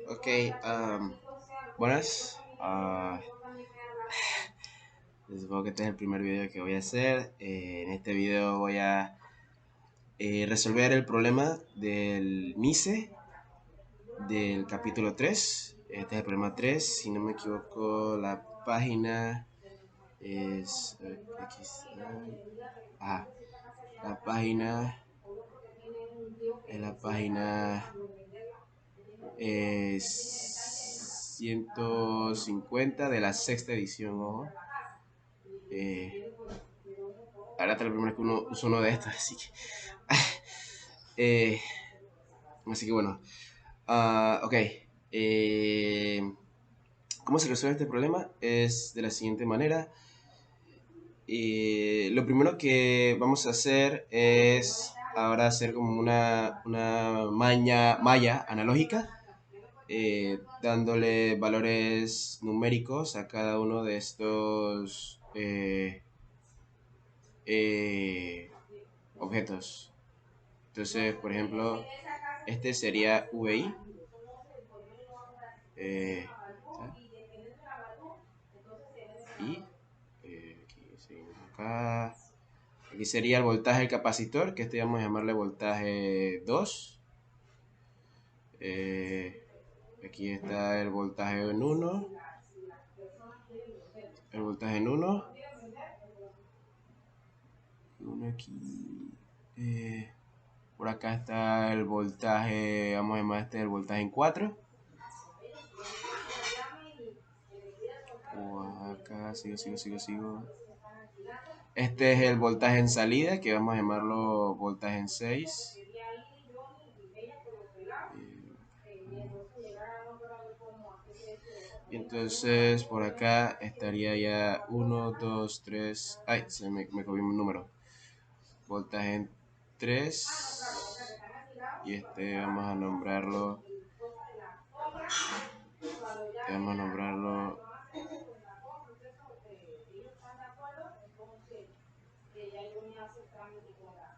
Ok, buenas. Supongo que este es el primer video que voy a hacer. En este video voy a resolver el problema del MICE del capítulo 3. Este es el problema 3. Si no me equivoco, la página es... la página... la página es 150 de la sexta edición, ojo. Ahora tal primero que uno usa uno de estos, eh, así que bueno. Ok. Eh, ¿Cómo se resuelve este problema? Es de la siguiente manera. Lo primero que vamos a hacer es ahora hacer como una malla analógica, dándole valores numéricos a cada uno de estos objetos. Entonces, por ejemplo, este sería VI. Y acá, aquí sería el voltaje del capacitor, que este vamos a llamarle voltaje 2. Aquí está el voltaje en 1. El voltaje en 1. Aquí. Por acá está el voltaje, vamos a llamar este el voltaje en 4. Acá sigo. Este es el voltaje en salida, que vamos a llamarlo voltaje en 6. Y entonces por acá estaría ya 1, 2, 3. Ay, me comí un número. Voltaje en 3. Y este vamos a nombrarlo.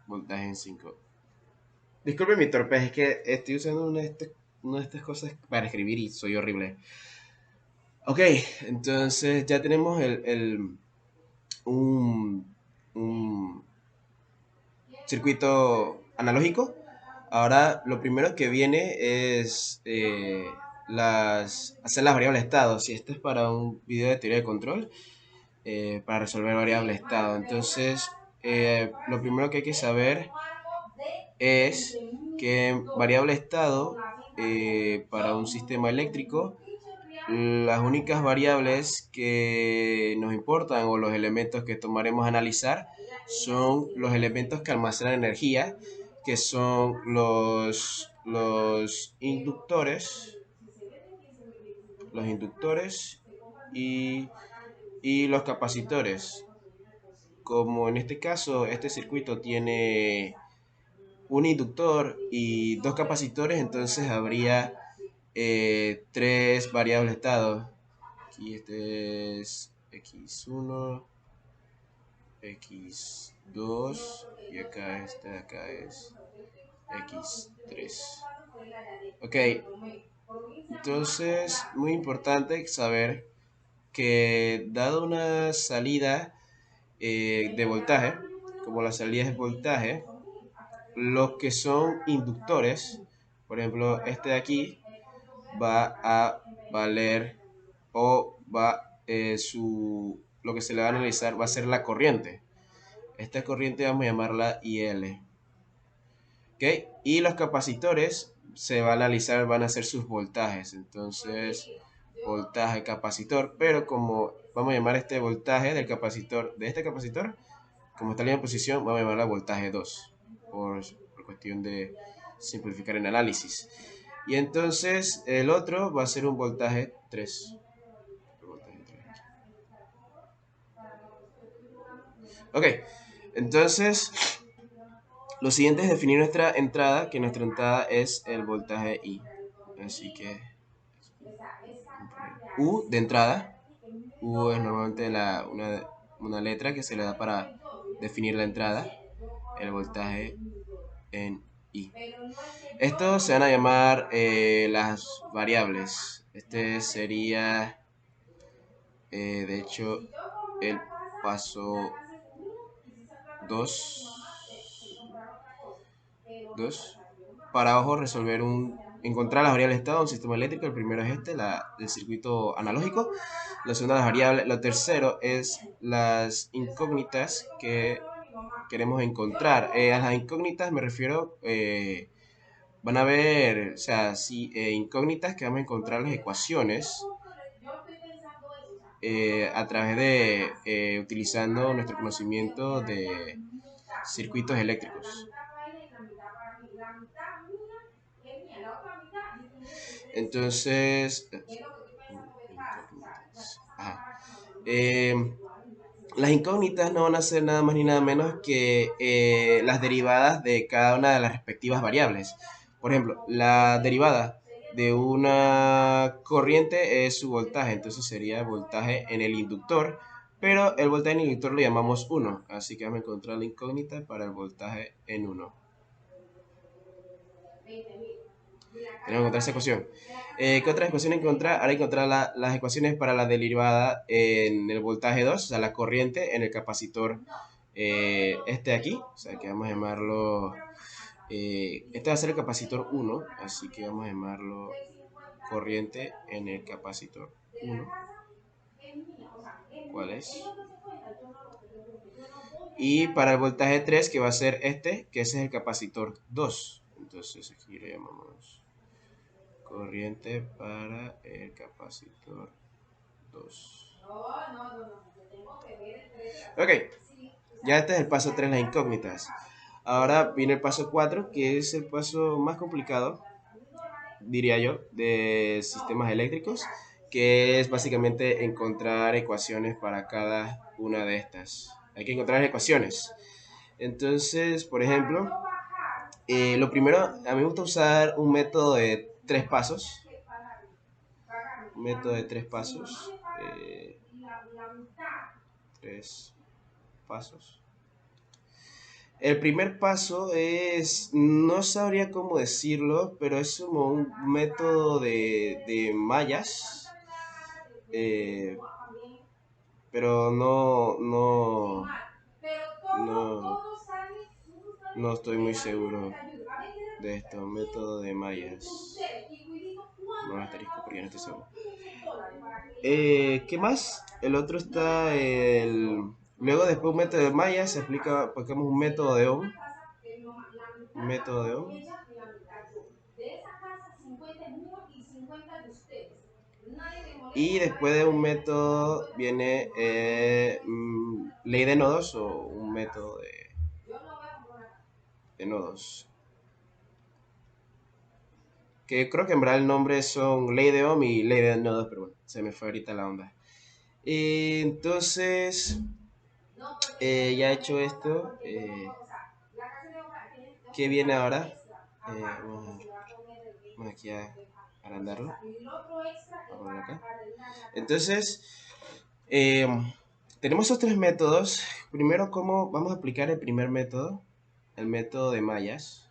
Voltaje en 5. Disculpe mi torpeza, es que estoy usando una de estas cosas para escribir y soy horrible. Ok, entonces ya tenemos un circuito analógico. Ahora lo primero que viene es hacer las variables estado. Si esto es para un video de teoría de control, para resolver variable estado. Entonces, lo primero que hay que saber es que variable estado, para un sistema eléctrico, las únicas variables que nos importan o los elementos que tomaremos a analizar son los elementos que almacenan energía, que son los inductores y los capacitores. Como en este caso este circuito tiene un inductor y dos capacitores, entonces habría tres variables de estado. Aquí este es X1, X2 y acá este de acá es X3. Ok, entonces muy importante saber que dado una salida de voltaje, como la salida es voltaje, los que son inductores, por ejemplo este de aquí, va a valer o lo que se le va a analizar va a ser la corriente. Esta corriente vamos a llamarla IL. ¿Okay? Y los capacitores se va a analizar, van a ser sus voltajes. Entonces, voltaje capacitor, pero como vamos a llamar este voltaje del capacitor, de este capacitor, como está en la posición, vamos a llamarla voltaje 2, por cuestión de simplificar el análisis. Y entonces el otro va a ser un voltaje 3. Ok, entonces lo siguiente es definir nuestra entrada, que nuestra entrada es el voltaje I. Así que U de entrada. U es normalmente una letra que se le da para definir la entrada. El voltaje en y. Estos se van a llamar las variables. Este sería, de hecho, el paso 2 2 para abajo resolver encontrar las variables de estado de un sistema eléctrico. El primero es este, el circuito analógico. La segunda, las variables. Lo tercero es las incógnitas que queremos encontrar. A las incógnitas me refiero, van a ver, o sea, si, incógnitas que vamos a encontrar las ecuaciones a través de, utilizando nuestro conocimiento de circuitos eléctricos. Entonces, incógnitas. Ajá. Eh, las incógnitas no van a ser nada más ni nada menos que las derivadas de cada una de las respectivas variables. Por ejemplo, la derivada de una corriente es su voltaje, entonces sería voltaje en el inductor, pero el voltaje en el inductor lo llamamos 1, así que vamos a encontrar la incógnita para el voltaje en 1. Tenemos que encontrar esa ecuación. ¿Qué otra ecuación encontrar? Ahora encontrar las ecuaciones para la derivada en el voltaje 2, o sea, la corriente en el capacitor este de aquí, o sea, que vamos a llamarlo, este va a ser el capacitor 1, así que vamos a llamarlo corriente en el capacitor 1. ¿Cuál es? Y para el voltaje 3, que va a ser este, que ese es el capacitor 2. Entonces aquí le llamamos corriente para el capacitor 2. Ok, ya este es el paso 3, las incógnitas. Ahora viene el paso 4, que es el paso más complicado, diría yo, de sistemas eléctricos, que es básicamente encontrar ecuaciones para cada una de estas. Hay que encontrar ecuaciones. Entonces, por ejemplo, lo primero, a mí me gusta usar un método de 3 pasos. Un método de 3 pasos. 3 pasos. El primer paso es, no sabría cómo decirlo, pero es como un método de mallas, pero no, no estoy muy seguro de esto, método de mallas. No lo asterisco porque no estoy seguro. ¿Qué más? El otro está el... Luego después un método de mallas se aplica, aplicamos un método de Ohm. Un método de Ohm. Y después de un método viene ley de nodos o un método de nodos. Que creo que en verdad el nombre son ley de Ohm y ley de nodos, pero bueno, se me fue ahorita la onda. Entonces, ya hecho esto, ¿qué viene ahora? Vamos aquí a agrandarlo. Vamos acá. Entonces, tenemos esos 3 métodos. Primero, ¿cómo vamos a aplicar el primer método? El método de mallas.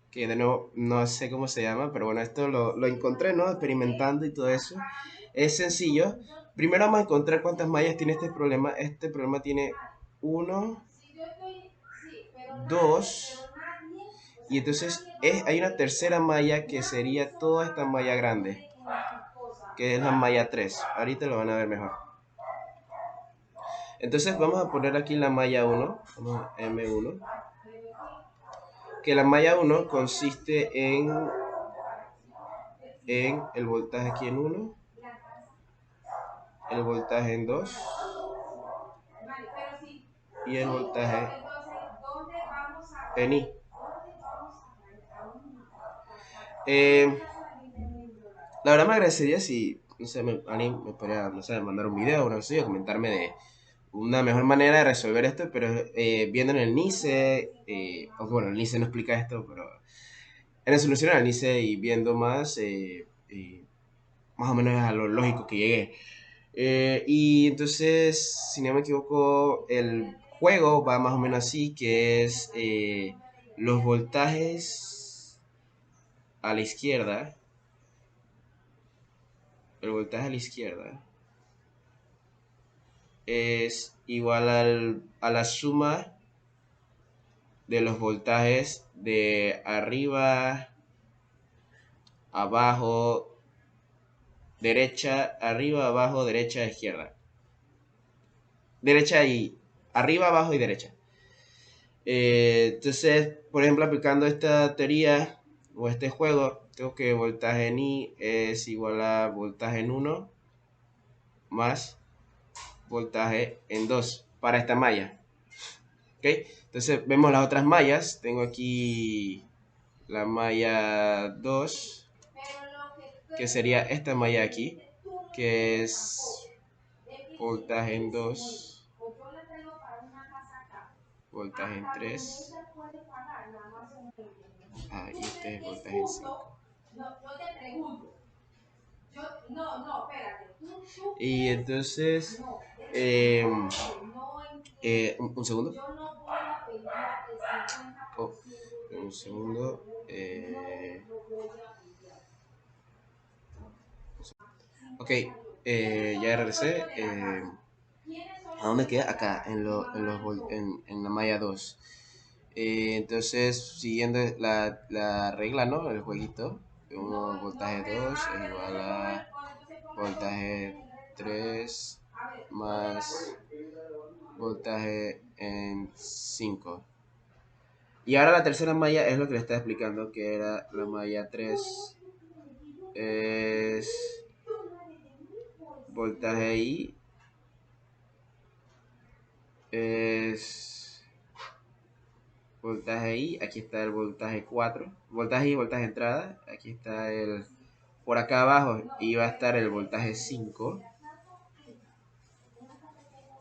Que de nuevo no sé cómo se llama, pero bueno, esto lo encontré, ¿no? Experimentando y todo eso. Es sencillo. Primero vamos a encontrar cuántas mallas tiene este problema. Este problema tiene 1, 2, y entonces hay una tercera malla que sería toda esta malla grande, que es la malla 3. Ahorita lo van a ver mejor. Entonces vamos a poner aquí la malla 1, vamos a M1, que la malla 1 consiste en el voltaje aquí en 1, el voltaje en 2 y el voltaje en I. La verdad me agradecería si, no sé, alguien me podría, no sé, mandar un video o no sé, o comentarme de una mejor manera de resolver esto, pero viendo en el NICE, aunque bueno, el NICE no explica esto, pero en la solución al NICE y viendo más, más o menos a lo lógico que llegué. Y entonces, si no me equivoco, el juego va más o menos así, que es los voltajes a la izquierda, el voltaje a la izquierda es igual a la suma de los voltajes de arriba, abajo, derecha, arriba, abajo, derecha, izquierda. Derecha y arriba, abajo y derecha. Entonces, por ejemplo, aplicando esta teoría o este juego, tengo que voltaje en I es igual a voltaje en 1 más voltaje en 2 para esta malla. ¿Ok? Entonces, vemos las otras mallas. Tengo aquí la malla 2, que sería esta malla aquí, que es voltaje en 2, voltaje en 3, y este es voltaje en 5. Y entonces, un segundo. Oh, un segundo. Ok, ya regresé. ¿A dónde queda? Acá, en la malla 2. Entonces, siguiendo la regla, ¿no? El jueguito. Voltaje 2 es igual a voltaje 3 más voltaje en 5. Y ahora la tercera malla es lo que le estaba explicando, que era la malla 3. Es voltaje I. Es voltaje I. Aquí está el voltaje 4. Voltaje I, voltaje entrada. Aquí está el... Por acá abajo iba a estar el voltaje 5.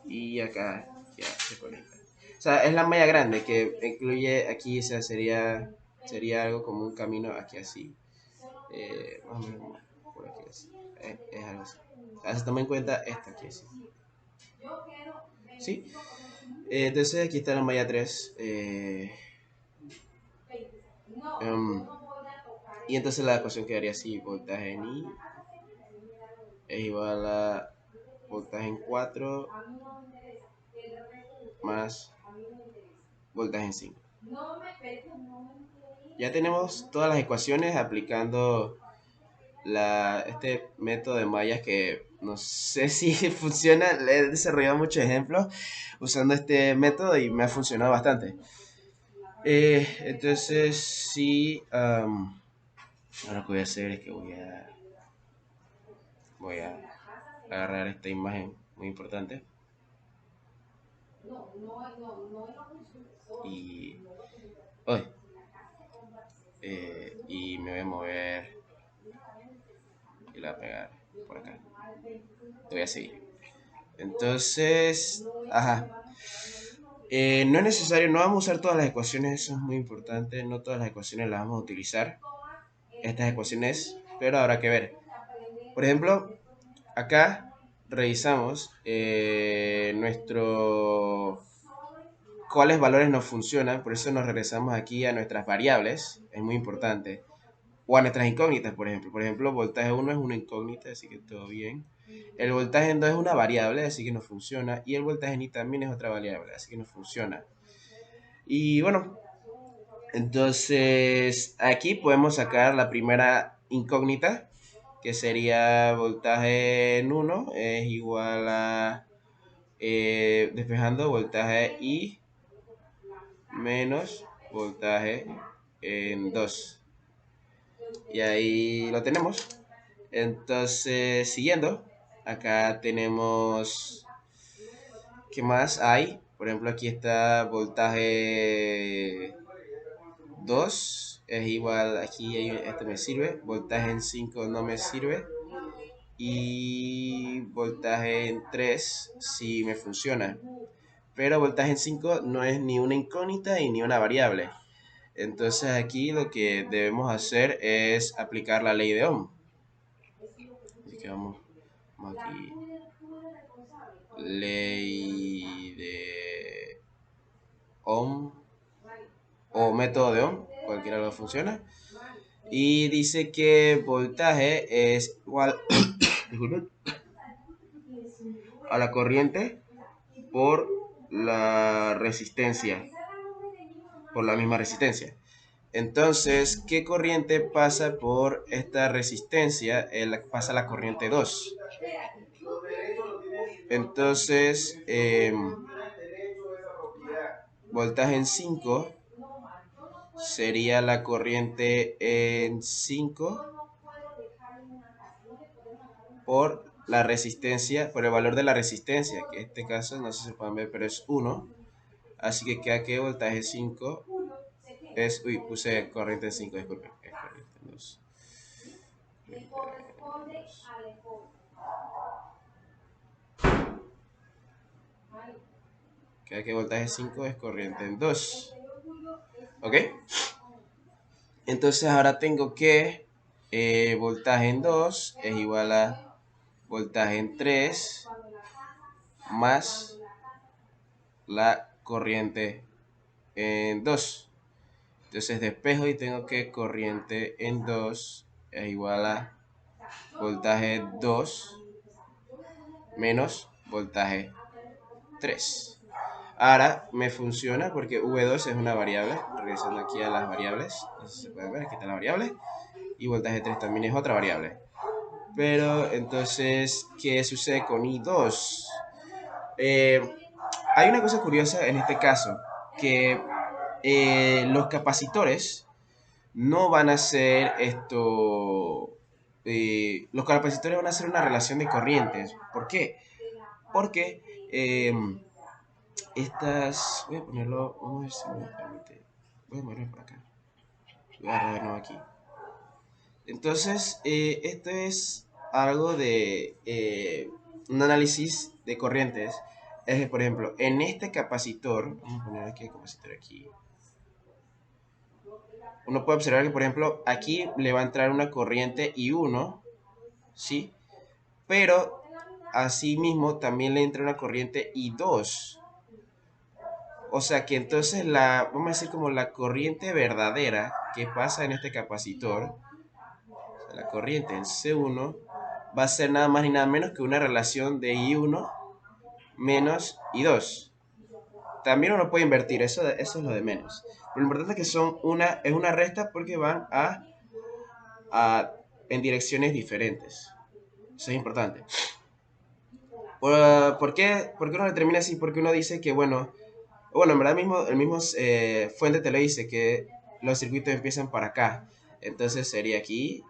Y acá ya se conecta. O sea, es la malla grande que incluye aquí, o sea, sería algo como un camino aquí así. Más o menos por aquí así. Es algo así. O sea, se toma en cuenta esta aquí así. ¿Sí? Entonces aquí está la malla 3. Y entonces la ecuación quedaría así. Voltaje en I es igual a voltaje en 4 más voltaje en 5. Ya tenemos todas las ecuaciones aplicando este método de mallas que no sé si funciona. Le he desarrollado muchos ejemplos usando este método y me ha funcionado bastante. Entonces, sí, ahora lo que voy a hacer es que voy a agarrar esta imagen muy importante y, uy, y me voy a mover y la voy a pegar por acá. Te voy a seguir. Entonces, ajá. No es necesario, no vamos a usar todas las ecuaciones, eso es muy importante. No todas las ecuaciones las vamos a utilizar. Estas ecuaciones, pero habrá que ver. Por ejemplo, acá revisamos cuáles valores nos funcionan, por eso nos regresamos aquí a nuestras variables, es muy importante, o a nuestras incógnitas, por ejemplo. Por ejemplo, voltaje 1 es una incógnita, así que todo bien. El voltaje en 2 es una variable, así que no funciona, y el voltaje en I también es otra variable, así que no funciona. Y bueno, entonces aquí podemos sacar la primera incógnita, que sería voltaje en 1 es igual a, despejando, voltaje I menos voltaje en 2. Y ahí lo tenemos. Entonces, siguiendo, acá tenemos, ¿qué más hay? Por ejemplo, aquí está voltaje 2 es igual, aquí este me sirve, voltaje en 5 no me sirve, y voltaje en 3 sí me funciona, pero voltaje en 5 no es ni una incógnita y ni una variable. Entonces aquí lo que debemos hacer es aplicar la ley de Ohm. Así que vamos aquí, ley de Ohm, o método de Ohm, cualquiera de los funciona. Y dice que voltaje es igual disculpen, a la corriente por la resistencia, por la misma resistencia. Entonces, ¿qué corriente pasa por esta resistencia? Pasa la corriente 2. Entonces, voltaje en 5 sería la corriente en 5 por la resistencia, por el valor de la resistencia, que en este caso no sé si se pueden ver, pero es 1. Así que queda que voltaje 5 es, uy, puse corriente en 5, disculpen, es corriente en 2. Queda que voltaje 5 es corriente en 2. ¿Ok? Entonces ahora tengo que voltaje en 2 es igual a voltaje en 3 más la corriente en 2. Entonces despejo y tengo que corriente en 2 es igual a voltaje 2 menos voltaje 3. Ahora me funciona porque V2 es una variable. Regresando aquí a las variables, no sé si se puede ver, aquí está la variable. Y voltaje 3 también es otra variable. Pero entonces, ¿qué sucede con I2? Hay una cosa curiosa en este caso, que los capacitores no van a ser los capacitores van a ser una relación de corrientes. ¿Por qué? Porque voy a ponerlo, vamos a ver si me permite, voy a moverlo por acá, voy a agarrar de nuevo aquí. Entonces, esto es algo de un análisis de corrientes. Es que, por ejemplo, en este capacitor, vamos a poner aquí el capacitor aquí. Uno puede observar que, por ejemplo, aquí le va a entrar una corriente I1, ¿sí? Pero, asimismo, también le entra una corriente I2. O sea que entonces vamos a decir como la corriente verdadera que pasa en este capacitor, o sea, la corriente en C1, va a ser nada más ni nada menos que una relación de I1 menos I2. También uno puede invertir, eso es lo de menos. Pero lo importante es que es una resta porque van en direcciones diferentes. Eso es importante. ¿Por qué uno determina así? Porque uno dice que, bueno, en verdad el mismo fuente te lo dice, que los circuitos empiezan para acá. Entonces sería aquí,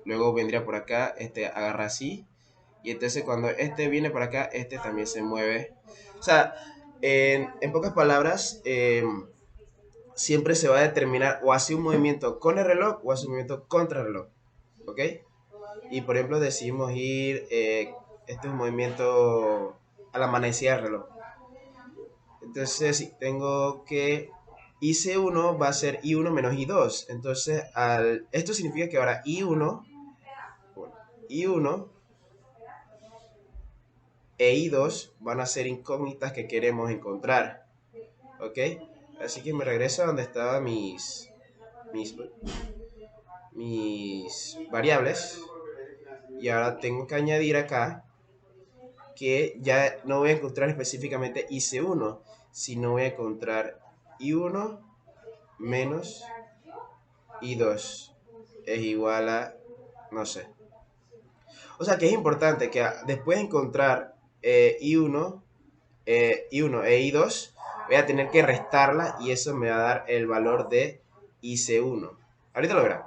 luego vendría por acá, agarra así, y entonces cuando este viene para acá, este también se mueve. O sea, en pocas palabras, siempre se va a determinar o hace un movimiento con el reloj o hace un movimiento contra el reloj. ¿Ok? Y por ejemplo decidimos ir, este es un movimiento a la manecilla del reloj. Entonces, si tengo que IC1 va a ser I1 menos I2. Entonces, esto significa que ahora I1 e I2 van a ser incógnitas que queremos encontrar. ¿Ok? Así que me regreso a donde estaban mis variables. Y ahora tengo que añadir acá que ya no voy a encontrar específicamente IC1, sino voy a encontrar I1 menos I2 es igual a, no sé. O sea que es importante que después de encontrar I1 e I2, voy a tener que restarla y eso me va a dar el valor de IC1. Ahorita lo verán.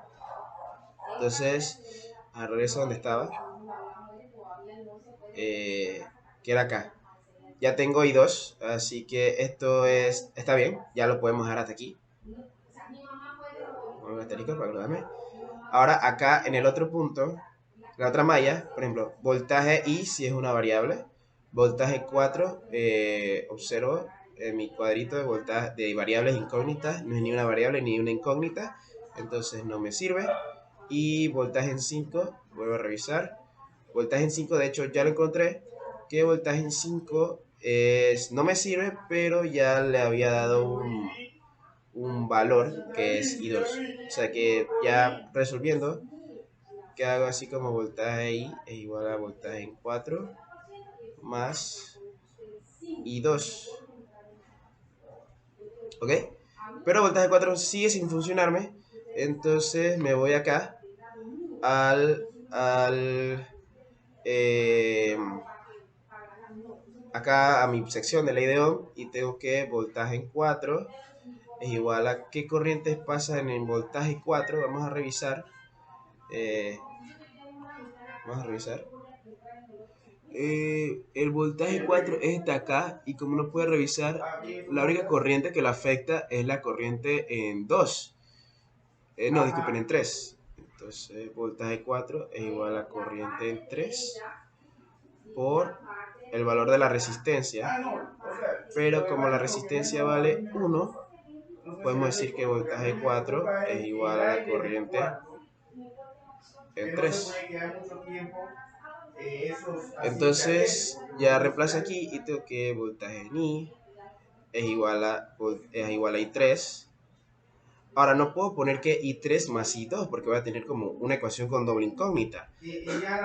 Entonces, regreso donde estaba. Que era acá. Ya tengo I2, así que está bien, ya lo podemos dejar hasta aquí. Ahora acá en el otro punto, la otra malla, por ejemplo, voltaje I si es una variable, voltaje 4, observo en mi cuadrito de voltaje de variables incógnitas, no es ni una variable ni una incógnita, entonces no me sirve. Y voltaje en 5, vuelvo a revisar, voltaje en 5 de hecho ya lo encontré, que voltaje en 5 no me sirve, pero ya le había dado un valor que es I2. O sea que ya resolviendo, que hago así como voltaje I es igual a voltaje en 4 más I2. ¿Ok? Pero voltaje 4 sigue sin funcionarme. Entonces me voy acá al acá a mi sección de ley de Ohm y tengo que voltaje en 4 es igual a qué corrientes pasan en voltaje 4. Vamos a revisar. eh, vamos a revisar. El voltaje 4 es de acá y como uno puede revisar, la única corriente que lo afecta es la corriente en 2. No, disculpen, en 3. Entonces, voltaje 4 es igual a corriente en 3 por el valor de la resistencia. Pero como la resistencia vale 1, podemos decir que voltaje 4 es igual a la corriente en 3. Entonces, ya reemplazo aquí y tengo que voltaje en I es igual a I3. Ahora no puedo poner que I3 más I2 porque voy a tener como una ecuación con doble incógnita.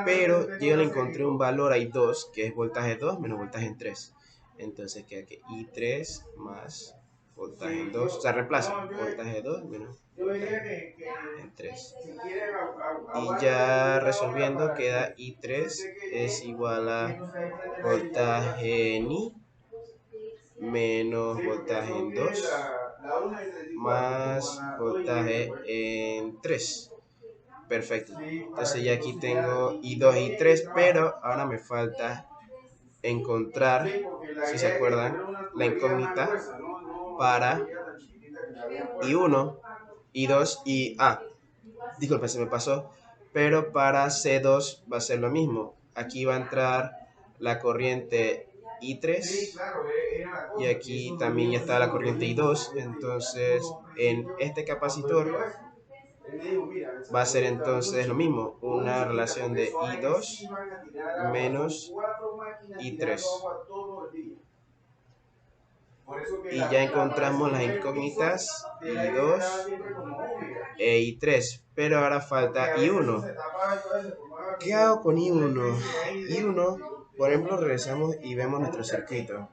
Pero yo le encontré un valor a I2 que es voltaje 2 menos voltaje en 3. Entonces queda que I3 más voltaje en 2. O sea, reemplazo voltaje 2 menos voltaje en 3. Y ya resolviendo queda I3 es igual a voltaje en I menos voltaje en 2 más voltaje en 3. Perfecto. Entonces ya aquí tengo I2 y 3, pero ahora me falta encontrar, si se acuerdan, la incógnita para I1, I2 y disculpe, se me pasó, pero para C2 va a ser lo mismo. Aquí va a entrar la corriente I3 y aquí también ya está la corriente I2. Entonces, en este capacitor va a ser entonces lo mismo, una relación de I2 menos I3. Y ya encontramos las incógnitas I2 e I3, pero ahora falta I1. ¿Qué hago con I1? I1, por ejemplo, regresamos y vemos nuestro circuito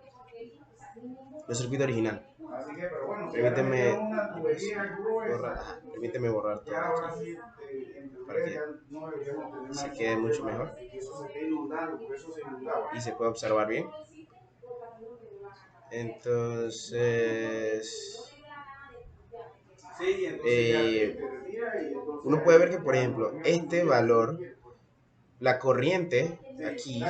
original. Permíteme borrar todo aquí para que se quede mucho mejor y se pueda observar bien. Entonces, uno puede ver que, por ejemplo, este valor, la corriente aquí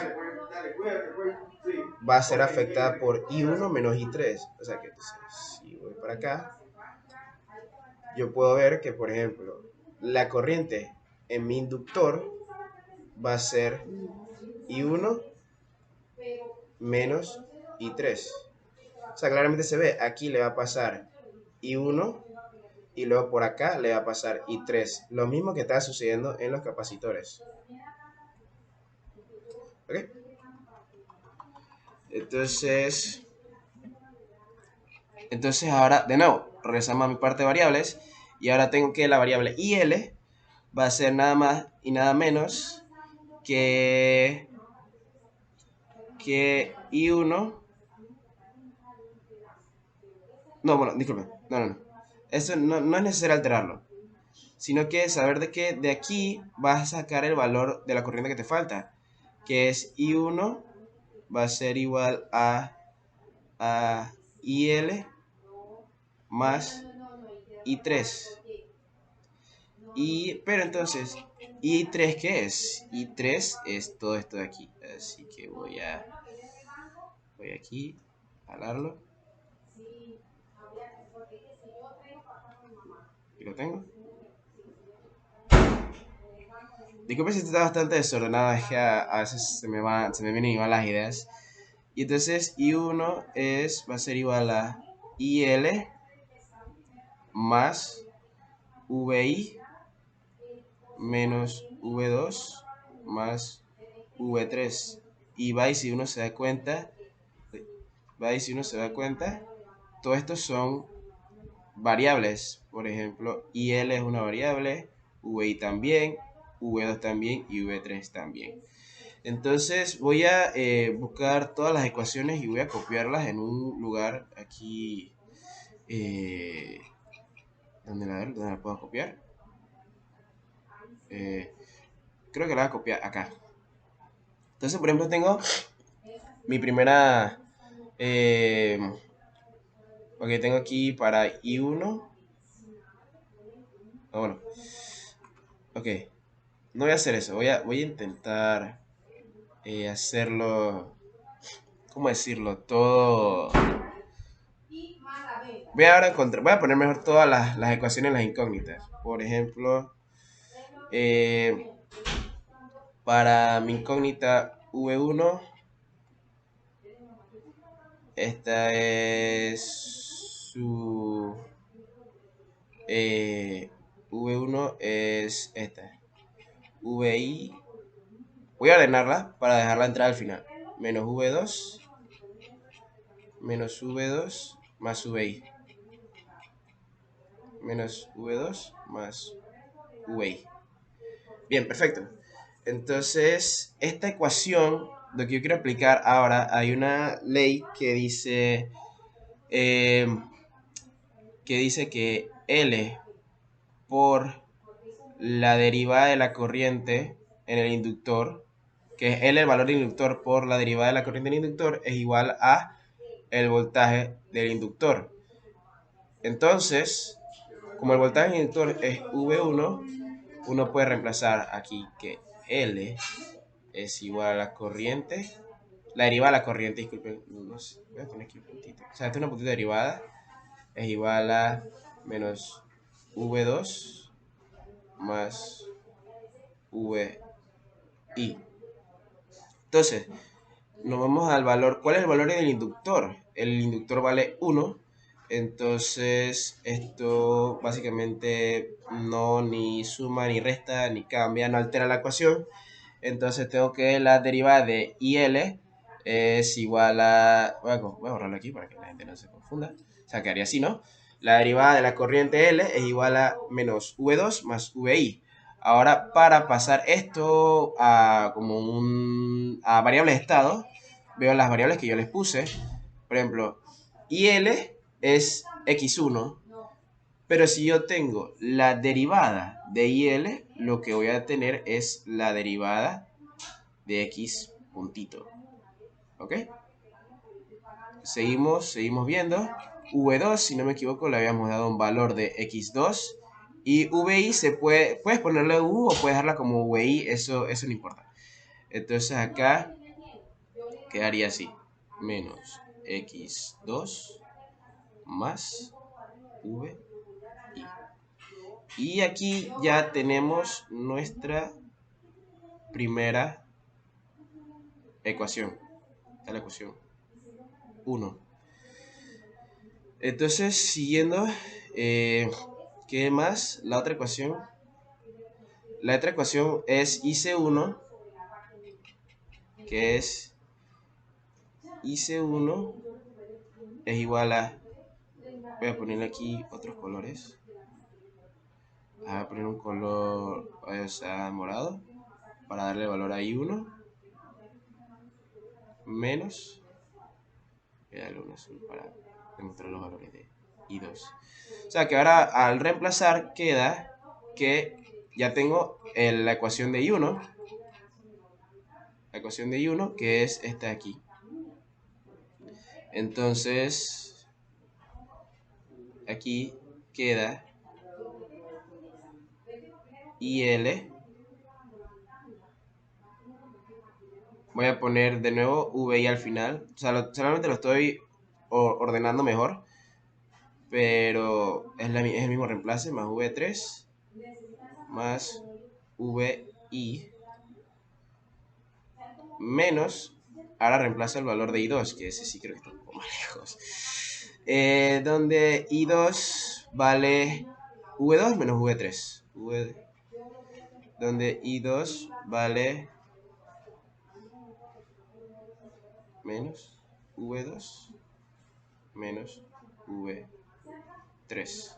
va a ser afectada por I1 menos I3. O sea que si voy para acá, yo puedo ver que, por ejemplo, la corriente en mi inductor va a ser I1 menos I3. O sea, claramente se ve, aquí le va a pasar I1 y luego por acá le va a pasar I3. Lo mismo que está sucediendo en los capacitores. ¿Ok? Entonces ahora, de nuevo, regresamos a mi parte de variables. Y ahora tengo que la variable IL va a ser nada más y nada menos que I1. No, bueno, disculpen. No. Eso no es necesario alterarlo. Sino que saber de que de aquí vas a sacar el valor de la corriente que te falta. Que es I1 va a ser igual a IL más I3. Pero entonces, ¿I3 qué es? I3 es todo esto de aquí. Así que voy aquí a jalarlo. Y lo tengo. Disculpe si está bastante desordenado, es que a veces se me vienen igual las ideas. Y entonces I1 va a ser igual a IL más VI menos V2 más V3. Y va y si uno se da cuenta, todos estos son variables. Por ejemplo, IL es una variable, VI también, V2 también y V3 también. Entonces voy a buscar todas las ecuaciones y voy a copiarlas en un lugar aquí. ¿Dónde la puedo copiar? Creo que la voy a copiar acá. Entonces, por ejemplo, tengo mi primera... ok, tengo aquí para I1. Bueno, ok. No voy a hacer eso. Voy a intentar hacerlo... ¿Cómo decirlo? Todo... Voy a poner mejor todas las ecuaciones, las incógnitas. Por ejemplo, eh, para mi incógnita V1, esta es su... V1 es esta. VI. Voy a ordenarla para dejarla entrar al final. Menos V2 menos V2 más VI. Menos V2 más VI. Bien, perfecto. Entonces, esta ecuación, lo que yo quiero aplicar ahora, hay una ley eh, que dice que L por la derivada de la corriente en el inductor, que es L el valor del inductor por la derivada de la corriente en el inductor, es igual a el voltaje del inductor. Entonces, como el voltaje del inductor es V1, uno puede reemplazar aquí que L es igual a la corriente, la derivada de la corriente, disculpen, no sé, voy a poner aquí un puntito. O sea, esta es una puntita derivada, es igual a menos V2 más VI. Entonces, nos vamos al valor. ¿Cuál es el valor del inductor? El inductor vale 1. Entonces, esto básicamente no ni suma, ni resta, ni cambia, no altera la ecuación. Entonces, tengo que la derivada de IL es igual a... Voy a borrarlo aquí para que la gente no se confunda. O sea, quedaría así, ¿no? La derivada de la corriente L es igual a menos V2 más VI. Ahora, para pasar esto a como a variables de estado, veo las variables que yo les puse. Por ejemplo, IL es x1, pero si yo tengo la derivada de IL, lo que voy a tener es la derivada de x puntito. ¿Ok? Seguimos viendo. V2, si no me equivoco, le habíamos dado un valor de x2. Y VI puedes ponerle U o puedes dejarla como VI, eso no importa. Entonces acá quedaría así. Menos x2 más VI. Y aquí ya tenemos nuestra primera ecuación. Esta es la ecuación 1. Entonces, siguiendo, ¿qué más? La otra ecuación. La otra ecuación es IC1, que es IC1 es igual a... Voy a poner aquí otros colores. Voy a poner un color, o sea, morado, para darle valor a I1, menos, voy a darle un azul para demostrar los valores de I2. O sea que ahora al reemplazar queda que ya tengo la ecuación de I1, que es esta de aquí. Entonces, aquí queda IL. Voy a poner de nuevo VI al final. O sea, solamente lo estoy ordenando mejor. Pero es el mismo reemplace, más V3 más VI menos, ahora reemplaza el valor de I2, que ese sí creo que está un poco más lejos. Donde I2 vale V2 menos V3. Donde I2 vale menos V2 menos VI. 3.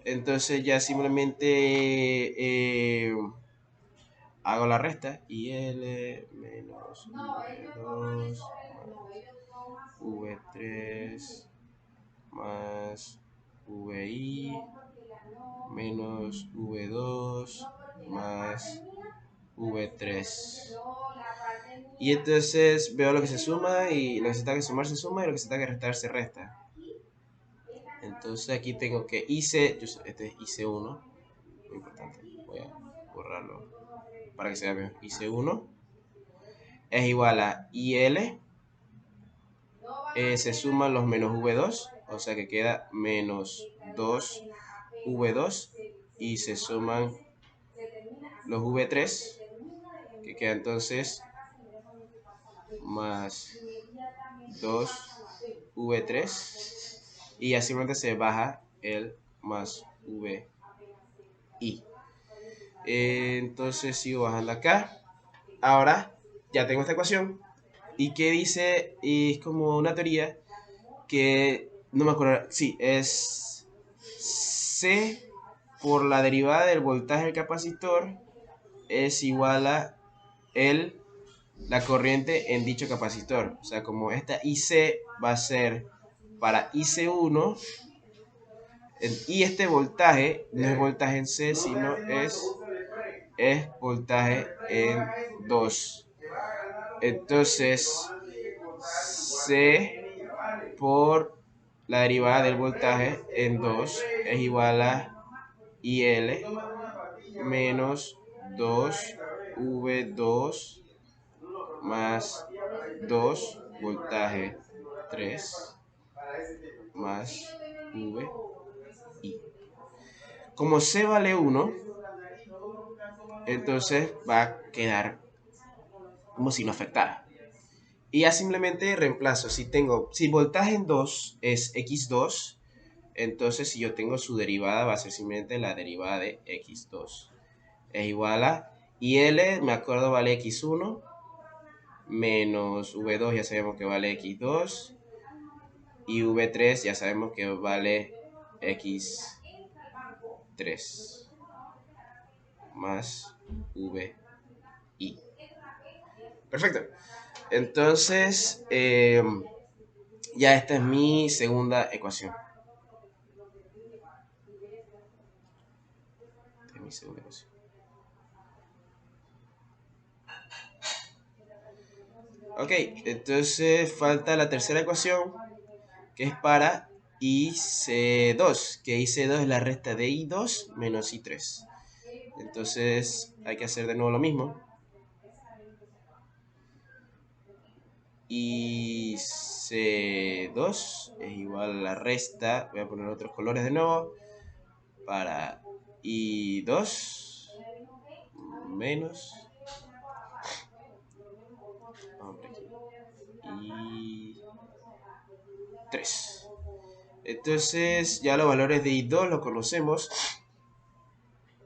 Entonces ya simplemente hago la resta. IL menos V2 más V3 más VI menos V2 más V3. Y entonces veo lo que se suma y lo que se está que sumar se suma y lo que se está que restar se resta. Entonces aquí tengo que este es IC1, muy importante, voy a borrarlo para que se vea bien. IC1 es igual a IL, se suman los menos V2, o sea que queda menos 2V2 y se suman los V3, que queda entonces más 2V3 y así se baja el más VI. Entonces sigo bajando acá. Ahora ya tengo esta ecuación y que dice, y es como una teoría que no me acuerdo, sí, es C por la derivada del voltaje del capacitor es igual a la corriente en dicho capacitor. O sea, como esta IC va a ser para IC1 y este voltaje no es voltaje en C, sino es voltaje en 2. Entonces, C por la derivada del voltaje en 2 es igual a IL menos 2V2 más 2 voltaje 3 más VI. Como C vale 1, entonces va a quedar como si no afectara. Y ya simplemente reemplazo. Si voltaje en 2 es x2, entonces si yo tengo su derivada va a ser simplemente la derivada de x2. Es igual a IL, me acuerdo, vale x1 menos V2 ya sabemos que vale x2 y V3 ya sabemos que vale x3 más VI. Perfecto. Entonces, ya esta es mi segunda ecuación. Esta es mi segunda ecuación. Ok, entonces falta la tercera ecuación, que es para IC2, que IC2 es la resta de I2 menos I3. Entonces hay que hacer de nuevo lo mismo. IC2 es igual a la resta, voy a poner otros colores de nuevo, para I2 menos I3. Entonces ya los valores de I2 los conocemos,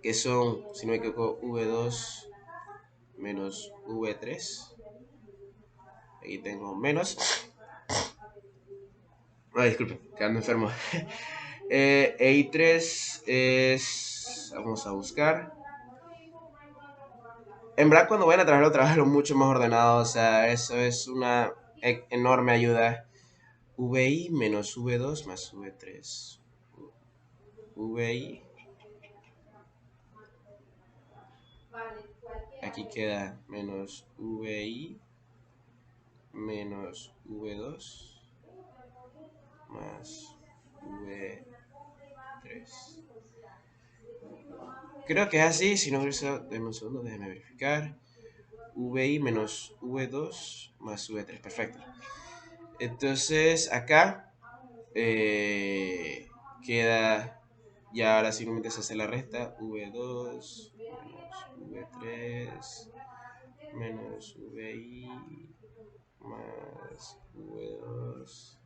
que son, si no me equivoco, V2 menos V3. Aquí tengo menos. Ay, disculpen, quedando enfermo. I3 es, vamos a buscar. En verdad, cuando vayan a trabajarlo mucho más ordenado. O sea, eso es una enorme ayuda. VI menos V2 más V3. VI. Aquí queda menos VI menos V2 más V3. Creo que es así, si no, denme un segundo, déjenme verificar. VI menos V2 más V3, perfecto. Entonces acá queda, ya ahora simplemente se hace la resta, V2 menos V3 menos VI más V2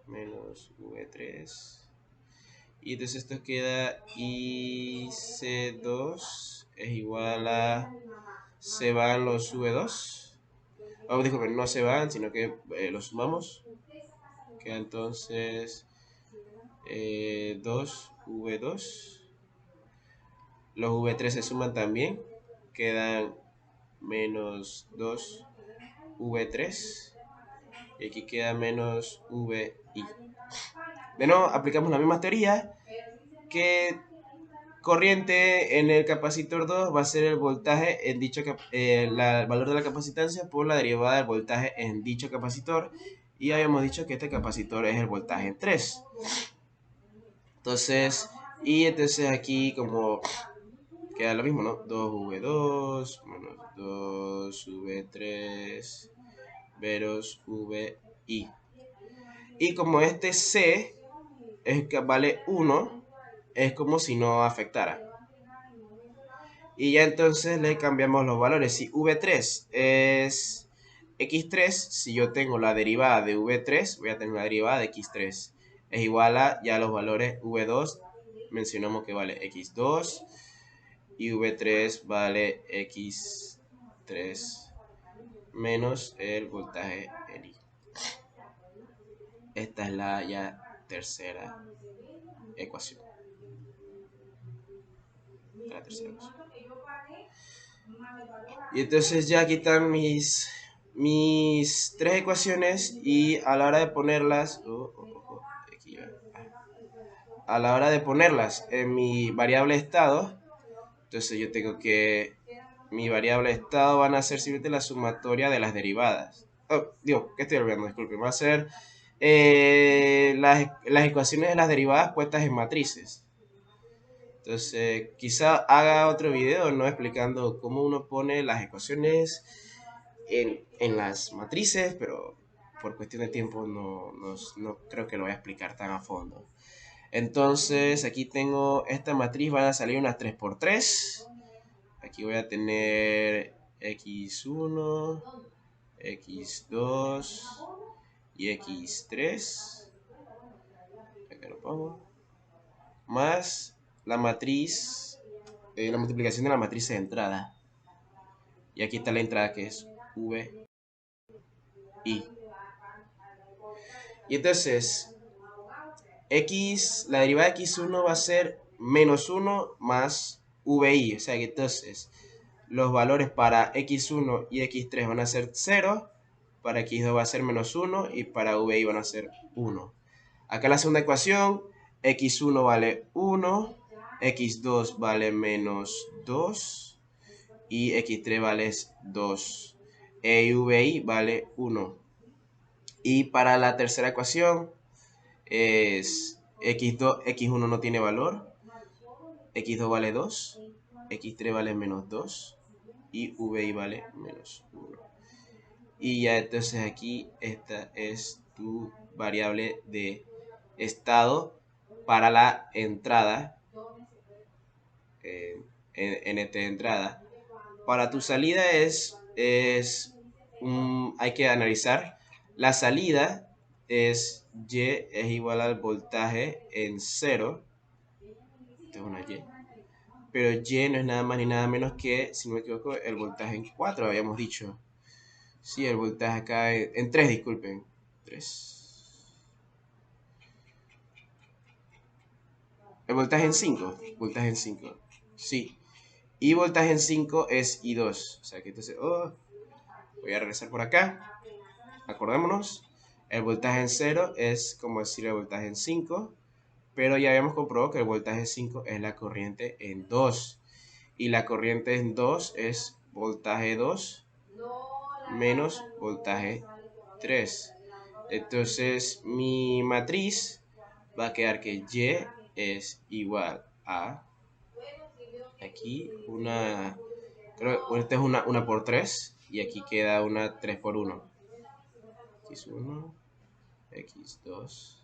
menos V3. Y entonces esto queda IC2 es igual a, se van los V2. Oh, disculpen, no se van, sino que los sumamos. Queda entonces 2v2. Los v3 se suman también. Quedan menos 2v3. Y aquí queda menos vi. De nuevo, aplicamos la misma teoría. Que corriente en el capacitor 2 va a ser el voltaje en dicho el valor de la capacitancia por la derivada del voltaje en dicho capacitor. Y habíamos dicho que este capacitor es el voltaje en 3. Entonces aquí como queda lo mismo, ¿no? 2v2 menos 2v3 veros vi. Y como este C es que vale 1, es como si no afectara. Y ya entonces le cambiamos los valores. Si v3 es x3, si yo tengo la derivada de v3, voy a tener la derivada de x3. Es igual a ya los valores v2, mencionamos que vale x2 y v3 vale x3 menos el voltaje en I. Esta es la ya tercera ecuación. Y entonces ya aquí están mis tres ecuaciones y a la hora de ponerlas a la hora de ponerlas en mi variable estado, entonces yo tengo que mi variable estado van a ser simplemente la sumatoria de las derivadas. Digo, ¿qué estoy olvidando? Disculpen, va a ser las ecuaciones de las derivadas puestas en matrices. Entonces, quizá haga otro video, ¿no? Explicando cómo uno pone las ecuaciones en las matrices, pero por cuestión de tiempo no creo que lo voy a explicar tan a fondo. Entonces, aquí tengo esta matriz, van a salir unas 3×3. Aquí voy a tener x1, x2 y x3. Acá lo pongo. Más la matriz, la multiplicación de la matriz de entrada. Y aquí está la entrada que es vi. Y entonces, la derivada de x1 va a ser menos 1 más vi. O sea que entonces los valores para x1 y x3 van a ser 0, para x2 va a ser menos 1 y para vi van a ser 1. Acá la segunda ecuación, x1 vale 1, x2 vale menos 2 y x3 vale 2. Y vi vale 1. Y para la tercera ecuación es x1 no tiene valor, x2 vale 2, x3 vale menos 2 y vi vale menos 1. Y ya entonces aquí esta es tu variable de estado para la entrada nt de entrada. Para tu salida hay que analizar la salida es Y es igual al voltaje en 0. Esto es una Y. Pero Y no es nada más ni nada menos que, si no me equivoco, el voltaje en 4, habíamos dicho. Sí, el voltaje acá en 3, disculpen. 3. El voltaje en 5. Voltaje en 5. Sí. Y voltaje en 5 es I2. O sea que entonces, voy a regresar por acá. Acordémonos. El voltaje en 0 es como decir el voltaje en 5. Pero ya habíamos comprobado que el voltaje 5 es la corriente en 2. Y la corriente en 2 es voltaje 2 menos voltaje 3. Entonces mi matriz va a quedar que Y es igual a aquí creo que esta es una por 3 y aquí queda una 3 por 1. X1, X2,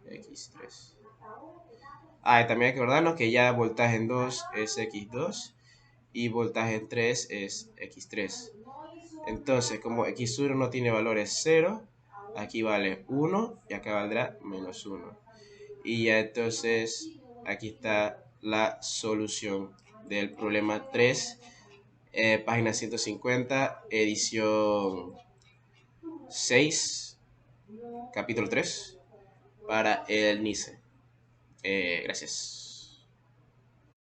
X3. Y también hay que acordarnos que ya voltaje en 2 es X2 y voltaje en 3 es X3. Entonces, como X1 no tiene valores 0, aquí vale 1 y acá valdrá menos 1. Y ya entonces aquí está la solución del problema 3, página 150, edición 6, capítulo 3, para el NICE. Gracias.